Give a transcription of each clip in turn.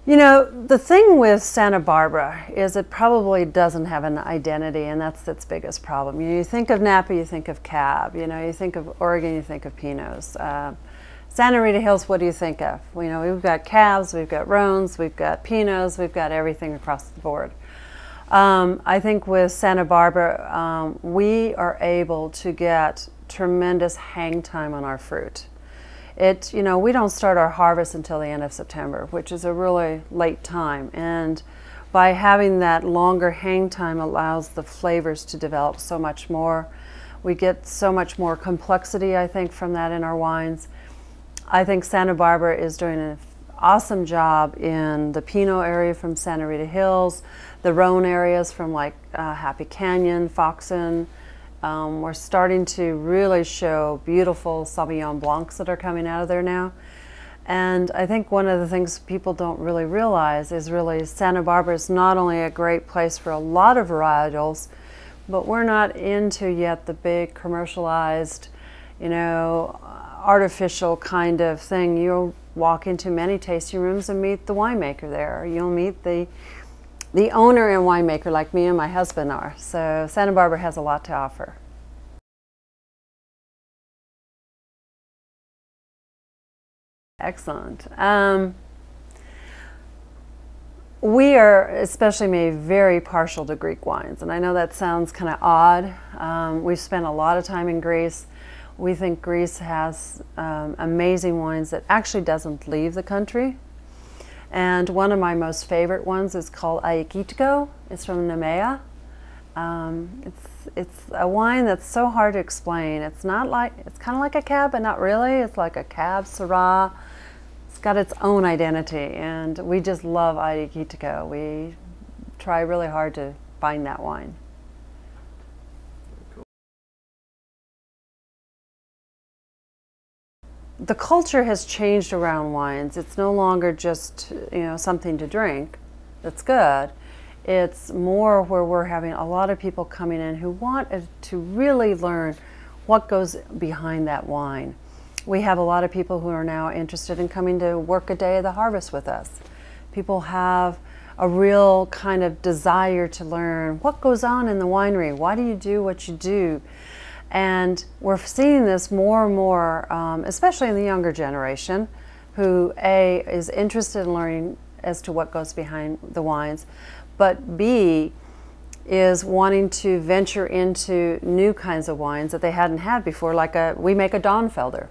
You know, the thing with Santa Barbara is it probably doesn't have an identity, and that's its biggest problem. You think of Napa, you think of Cab. You know, you think of Oregon, you think of Pinots. Santa Rita Hills, what do you think of? You know, we've got Cabs, we've got Rhones, we've got Pinots, we've got everything across the board. I think with Santa Barbara, we are able to get tremendous hang time on our fruit. You know, we don't start our harvest until the end of September, which is a really late time. And by having that longer hang time allows the flavors to develop so much more. We get so much more complexity, I think, from that in our wines. I think Santa Barbara is doing an awesome job in the Pinot area from Santa Rita Hills, the Rhone areas from like Happy Canyon, Foxen. We're starting to really show beautiful Sauvignon Blancs that are coming out of there now. And I think one of the things people don't really realize is really Santa Barbara is not only a great place for a lot of varietals, but we're not into yet the big commercialized, you know, artificial kind of thing. You'll walk into many tasting rooms and meet the winemaker there. You'll meet the owner and winemaker like me and my husband are. So Santa Barbara has a lot to offer. Excellent. We are, especially me, very partial to Greek wines. And I know that sounds kind of odd. We've spent a lot of time in Greece. We think Greece has amazing wines that actually doesn't leave the country. And one of my most favorite ones is called Aikitiko. It's from Nemea. It's a wine that's so hard to explain. It's kind of like a Cab, but not really. It's like a Cab Syrah. It's got its own identity, and we just love Aikitiko. We try really hard to find that wine. The culture has changed around wines. It's no longer just, you know, something to drink that's good. It's more where we're having a lot of people coming in who want to really learn what goes behind that wine. We have a lot of people who are now interested in coming to work a day of the harvest with us. People have a real kind of desire to learn what goes on in the winery. Why do you do what you do? And we're seeing this more and more, especially in the younger generation, who A, is interested in learning as to what goes behind the wines, but B, is wanting to venture into new kinds of wines that they hadn't had before, like we make a Dornfelder.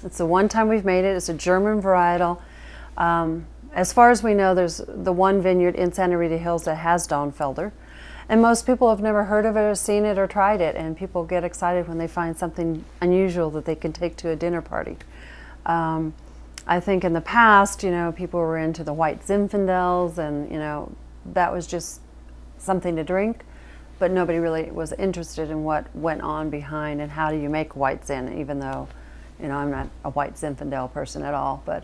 It's the one time we've made it. It's a German varietal. As far as we know, there's the one vineyard in Santa Rita Hills that has Dornfelder. And most people have never heard of it or seen it or tried it, and people get excited when they find something unusual that they can take to a dinner party. I think in the past, you know, people were into the white Zinfandels, and, you know, that was just something to drink, but nobody really was interested in what went on behind and how do you make white Zin, even though, you know, I'm not a white Zinfandel person at all, but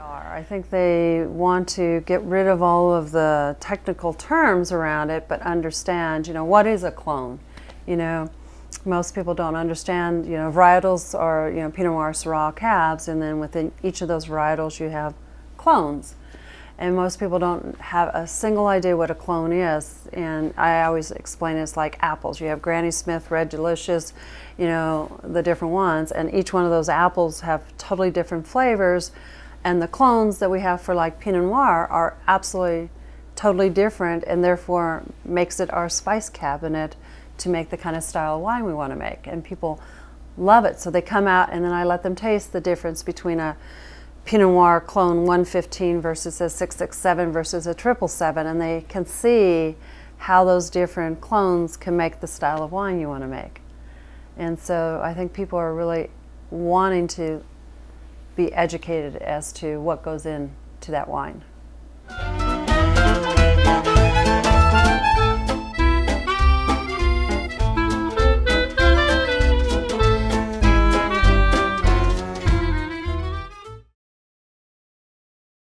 I think they want to get rid of all of the technical terms around it, but understand, you know, what is a clone? You know, most people don't understand, you know, varietals are, you know, Pinot Noir, Syrah, Cabs, and then within each of those varietals you have clones. And most people don't have a single idea what a clone is. And I always explain it's like apples. You have Granny Smith, Red Delicious, you know, the different ones, and each one of those apples have totally different flavors. And the clones that we have for like Pinot Noir are absolutely totally different, and therefore makes it our spice cabinet to make the kind of style of wine we want to make. And people love it, so they come out and then I let them taste the difference between a Pinot Noir clone 115 versus a 667 versus a 777, and they can see how those different clones can make the style of wine you want to make. And so I think people are really wanting to be educated as to what goes into that wine.